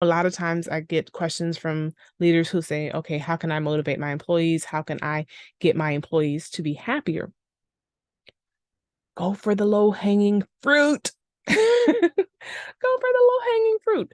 A lot of times I get questions from leaders who say, okay, how can I motivate my employees? How can I get my employees to be happier? Go for the low hanging fruit. Go for the low hanging fruit.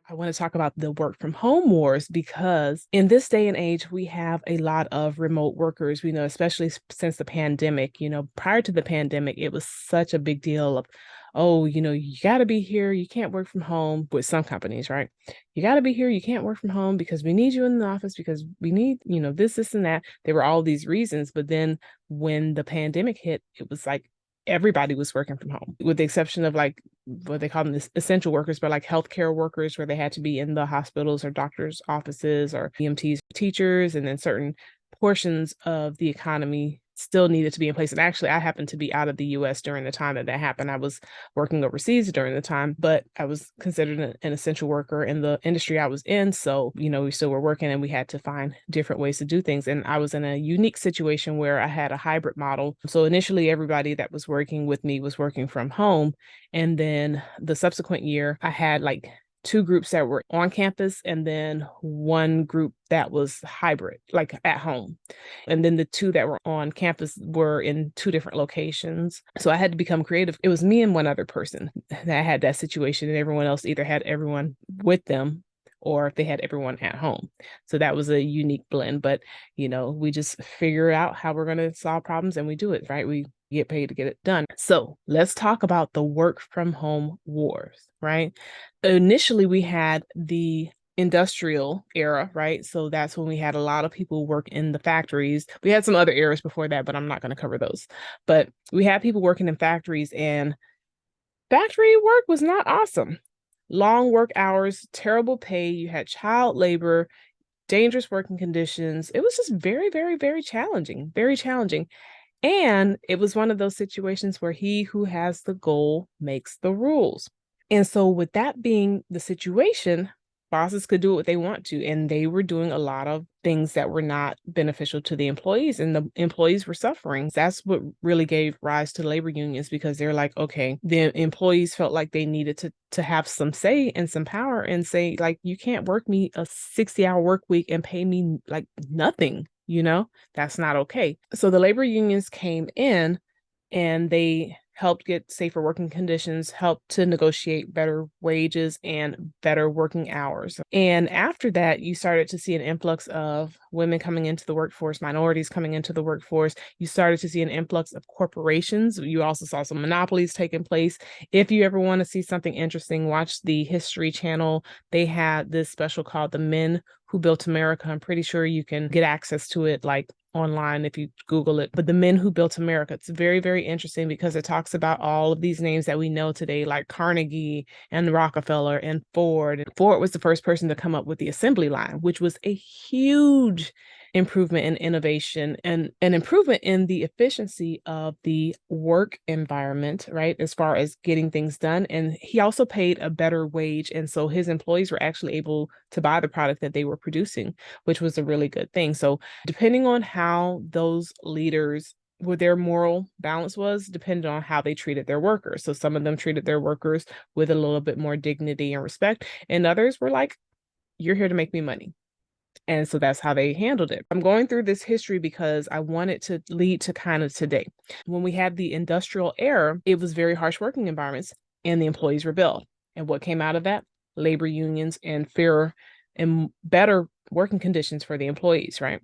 I want to talk about the work from home wars because in this day and age, we have a lot of remote workers. We know, especially since the pandemic, prior to the pandemic, it was such a big deal of, oh, you got to be here. You can't work from home with some companies, right? You got to be here. You can't work from home because we need you in the office because we need, this, and that. There were all these reasons. But then when the pandemic hit, it was like everybody was working from home, with the exception of like what they call them essential workers, but like healthcare workers where they had to be in the hospitals or doctors' offices or EMTs, teachers, and then certain portions of the economy still needed to be in place. And actually, I happened to be out of the US during the time that happened. I was working overseas during the time, but I was considered an essential worker in the industry I was in. So, we still were working and we had to find different ways to do things. And I was in a unique situation where I had a hybrid model. So initially, everybody that was working with me was working from home. And then the subsequent year, I had like two groups that were on campus and then one group that was hybrid, like at home. And then the two that were on campus were in two different locations. So I had to become creative. It was me and one other person that had that situation, and everyone else either had everyone with them or if they had everyone at home. So that was a unique blend. But, we just figure out how we're going to solve problems and we do it, right? We get paid to get it done. So let's talk about the work from home wars, right? Initially, we had the industrial era, right? So that's when we had a lot of people work in the factories. We had some other eras before that, but I'm not going to cover those. But we had people working in factories, and factory work was not awesome. Long work hours, terrible pay. You had child labor, dangerous working conditions. It was just very, very, very challenging, very challenging. And it was one of those situations where he who has the goal makes the rules. And so, with that being the situation, bosses could do what they want to. And they were doing a lot of things that were not beneficial to the employees, and the employees were suffering. That's what really gave rise to labor unions, because they're like, okay, the employees felt like they needed to have some say and some power and say, like, you can't work me a 60-hour work week and pay me like nothing. That's not okay. So the labor unions came in and they helped get safer working conditions, helped to negotiate better wages and better working hours. And after that, you started to see an influx of women coming into the workforce, minorities coming into the workforce. You started to see an influx of corporations. You also saw some monopolies taking place. If you ever want to see something interesting, watch the History Channel. They had this special called The Men Who Built America. I'm pretty sure you can get access to it like online if you Google it. But The Men Who Built America, it's very, very interesting because it talks about all of these names that we know today, like Carnegie and Rockefeller and Ford. And Ford was the first person to come up with the assembly line, which was a huge improvement in innovation and an improvement in the efficiency of the work environment, right? As far as getting things done. And he also paid a better wage. And so his employees were actually able to buy the product that they were producing, which was a really good thing. So depending on how those leaders, what their moral balance was, depended on how they treated their workers. So some of them treated their workers with a little bit more dignity and respect, and others were like, you're here to make me money. And so that's how they handled it. I'm going through this history because I want it to lead to kind of today. When we had the industrial era, it was very harsh working environments and the employees rebelled. And what came out of that? Labor unions and fairer and better working conditions for the employees, right?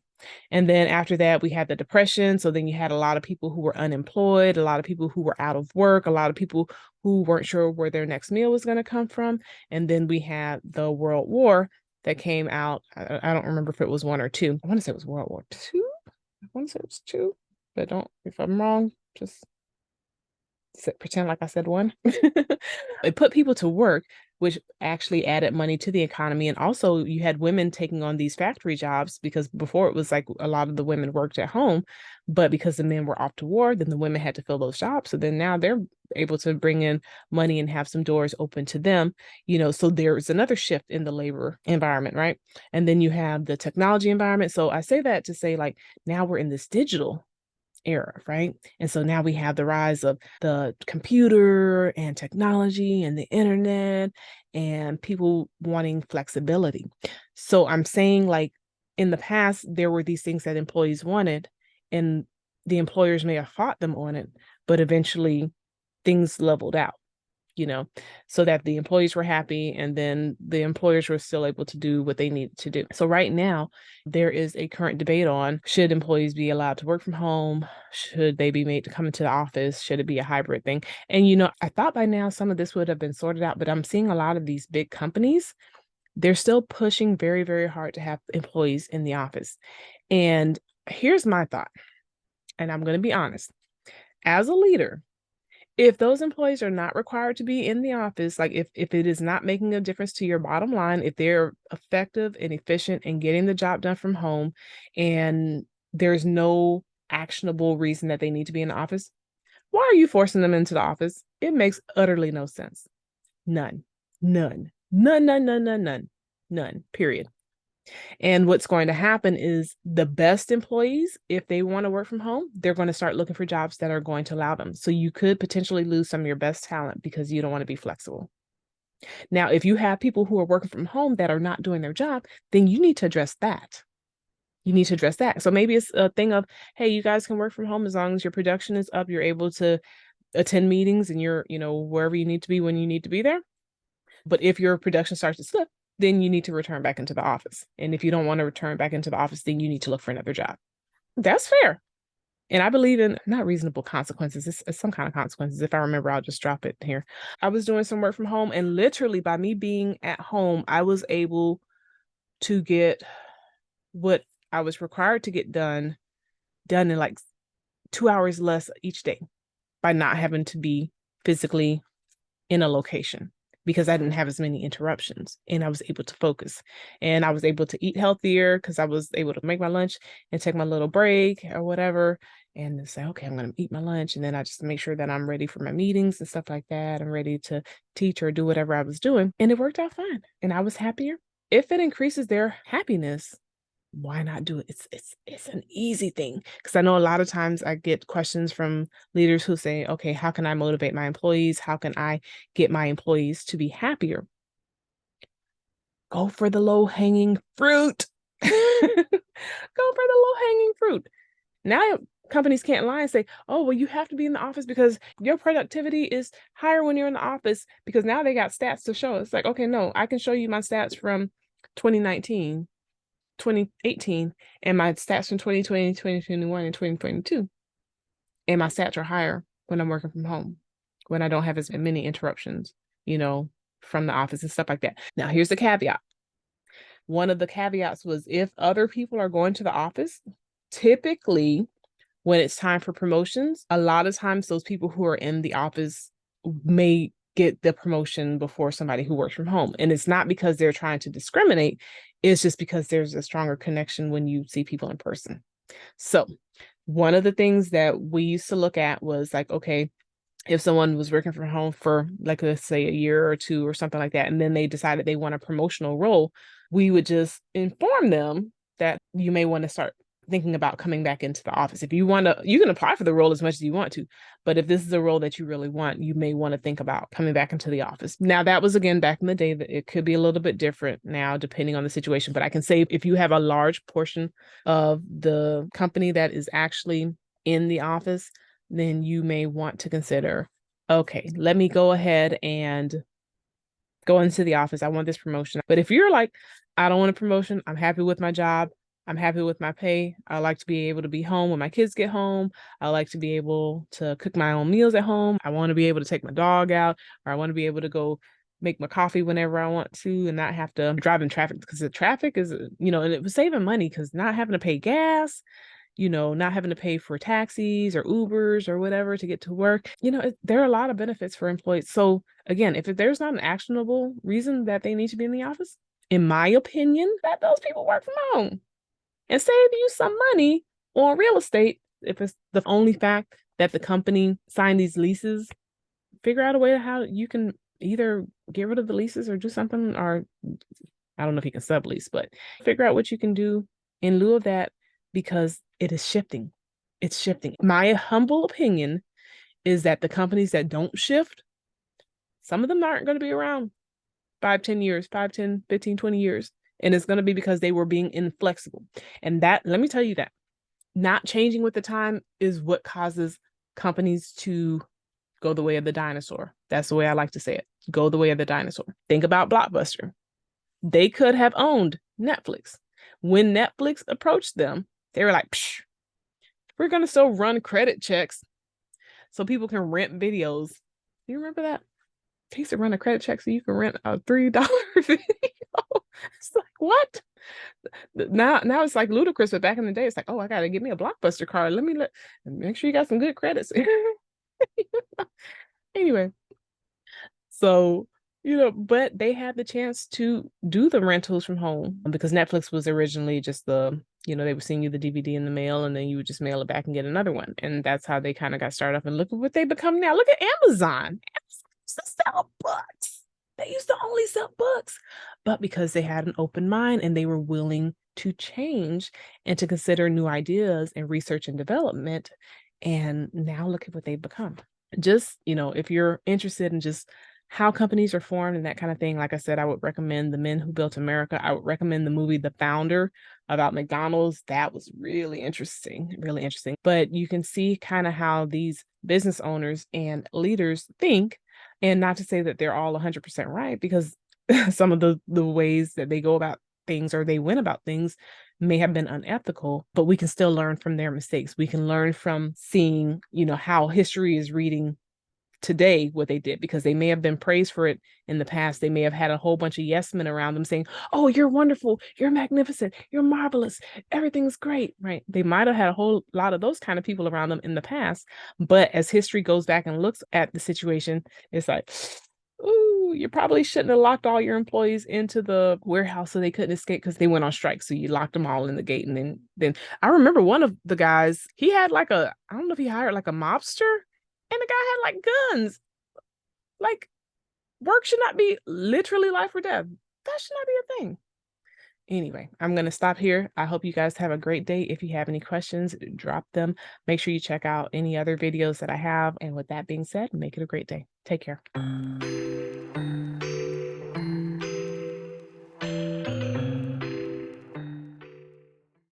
And then after that, we had the Depression. So then you had a lot of people who were unemployed, a lot of people who were out of work, a lot of people who weren't sure where their next meal was going to come from. And then we had the World War that came out. I don't remember if it was one or two. I want to say it was World War II. I want to say it was two, but if I'm wrong, just pretend like I said one. It put people to work, which actually added money to the economy. And also you had women taking on these factory jobs, because before it was like a lot of the women worked at home, but because the men were off to war, then the women had to fill those jobs. So then now they're able to bring in money and have some doors open to them, so there's another shift in the labor environment, right? And then you have the technology environment. So I say that to say, like, now we're in this digital era, right? And so now we have the rise of the computer and technology and the internet and people wanting flexibility. So I'm saying, like, in the past, there were these things that employees wanted, and the employers may have fought them on it, but eventually things leveled out, so that the employees were happy and then the employers were still able to do what they needed to do. So right now, there is a current debate on, should employees be allowed to work from home? Should they be made to come into the office? Should it be a hybrid thing? And, I thought by now some of this would have been sorted out, but I'm seeing a lot of these big companies, they're still pushing very, very hard to have employees in the office. And here's my thought, and I'm going to be honest. As a leader, if those employees are not required to be in the office, like if it is not making a difference to your bottom line, if they're effective and efficient and getting the job done from home, and there's no actionable reason that they need to be in the office, why are you forcing them into the office? It makes utterly no sense. None. None. None, none, none, none, none. None. Period. And what's going to happen is the best employees, if they want to work from home, they're going to start looking for jobs that are going to allow them. So you could potentially lose some of your best talent because you don't want to be flexible. Now, if you have people who are working from home that are not doing their job, then you need to address that. You need to address that. So maybe it's a thing of, hey, you guys can work from home as long as your production is up, you're able to attend meetings and you're, wherever you need to be when you need to be there. But if your production starts to slip, then you need to return back into the office. And if you don't want to return back into the office, then you need to look for another job. That's fair. And I believe in not reasonable consequences. It's some kind of consequences. If I remember, I'll just drop it here. I was doing some work from home, and literally by me being at home, I was able to get what I was required to get done in like 2 hours less each day by not having to be physically in a location, because I didn't have as many interruptions and I was able to focus, and I was able to eat healthier because I was able to make my lunch and take my little break or whatever and say, okay, I'm going to eat my lunch. And then I just make sure that I'm ready for my meetings and stuff like that. I'm ready to teach or do whatever I was doing. And it worked out fine. And I was happier. If it increases their happiness, why not do it? It's an easy thing, because I know a lot of times I get questions from leaders who say, okay, how can I motivate my employees? How can I get my employees to be happier? Go for the low-hanging fruit. Go for the low-hanging fruit. Now companies can't lie and say, oh, well, you have to be in the office because your productivity is higher when you're in the office, because now they got stats to show. It's like, okay, no, I can show you my stats from 2019, 2018, and my stats from 2020, 2021, and 2022. And my stats are higher when I'm working from home, when I don't have as many interruptions, from the office and stuff like that. Now, here's the caveat. One of the caveats was, if other people are going to the office, typically when it's time for promotions, a lot of times those people who are in the office may get the promotion before somebody who works from home. And it's not because they're trying to discriminate. It's just because there's a stronger connection when you see people in person. So one of the things that we used to look at was like, okay, if someone was working from home for, like, let's say a year or two or something like that, and then they decided they want a promotional role, we would just inform them that you may want to start thinking about coming back into the office. If you want to, you can apply for the role as much as you want to, but if this is a role that you really want, you may want to think about coming back into the office. Now, that was, again, back in the day. That it could be a little bit different now depending on the situation, but I can say if you have a large portion of the company that is actually in the office, then you may want to consider, okay, let me go ahead and go into the office. I want this promotion. But if you're like, I don't want a promotion, I'm happy with my job, I'm happy with my pay, I like to be able to be home when my kids get home, I like to be able to cook my own meals at home, I want to be able to take my dog out, or I want to be able to go make my coffee whenever I want to and not have to drive in traffic, because the traffic is, and it was saving money because not having to pay gas, not having to pay for taxis or Ubers or whatever to get to work. There are a lot of benefits for employees. So again, if there's not an actionable reason that they need to be in the office, in my opinion, let those people work from home and save you some money on real estate. If it's the only fact that the company signed these leases, figure out a way to how you can either get rid of the leases or do something, or I don't know if you can sublease, but figure out what you can do in lieu of that, because it is shifting. It's shifting. My humble opinion is that the companies that don't shift, some of them aren't going to be around 5, 10 years, 5, 10, 15, 20 years. And it's going to be because they were being inflexible. And that, let me tell you that not changing with the time is what causes companies to go the way of the dinosaur. That's the way I like to say it. Go the way of the dinosaur. Think about Blockbuster. They could have owned Netflix. When Netflix approached them, they were like, psh, we're going to still run credit checks so people can rent videos. Do you remember that? They used to run a credit check so you can rent a $3 video. It's like, what? Now it's like ludicrous, but back in the day, it's like, oh, I gotta get me a Blockbuster card. Let me make sure you got some good credits. Anyway, so but they had the chance to do the rentals from home because Netflix was originally just they would send you the DVD in the mail and then you would just mail it back and get another one. And that's how they kind of got started off. And look at what they become now. Look at Amazon. Amazon used to sell books. They used to only sell books. But because they had an open mind and they were willing to change and to consider new ideas and research and development. And now look at what they've become. Just, if you're interested in just how companies are formed and that kind of thing, like I said, I would recommend The Men Who Built America. I would recommend the movie The Founder about McDonald's. That was really interesting, really interesting. But you can see kind of how these business owners and leaders think, and not to say that they're all 100% right, because some of the ways that they go about things or they went about things may have been unethical, but we can still learn from their mistakes. We can learn from seeing, how history is reading today what they did, because they may have been praised for it in the past. They may have had a whole bunch of yes men around them saying, oh, you're wonderful, you're magnificent, you're marvelous, everything's great, right? They might have had a whole lot of those kind of people around them in the past, but as history goes back and looks at the situation, it's like, ooh, you probably shouldn't have locked all your employees into the warehouse so they couldn't escape because they went on strike. So you locked them all in the gate. And then I remember one of the guys, he had I don't know if he hired like a mobster, and the guy had like guns. Like, work should not be literally life or death. That should not be a thing. Anyway, I'm going to stop here. I hope you guys have a great day. If you have any questions, drop them. Make sure you check out any other videos that I have. And with that being said, make it a great day. Take care.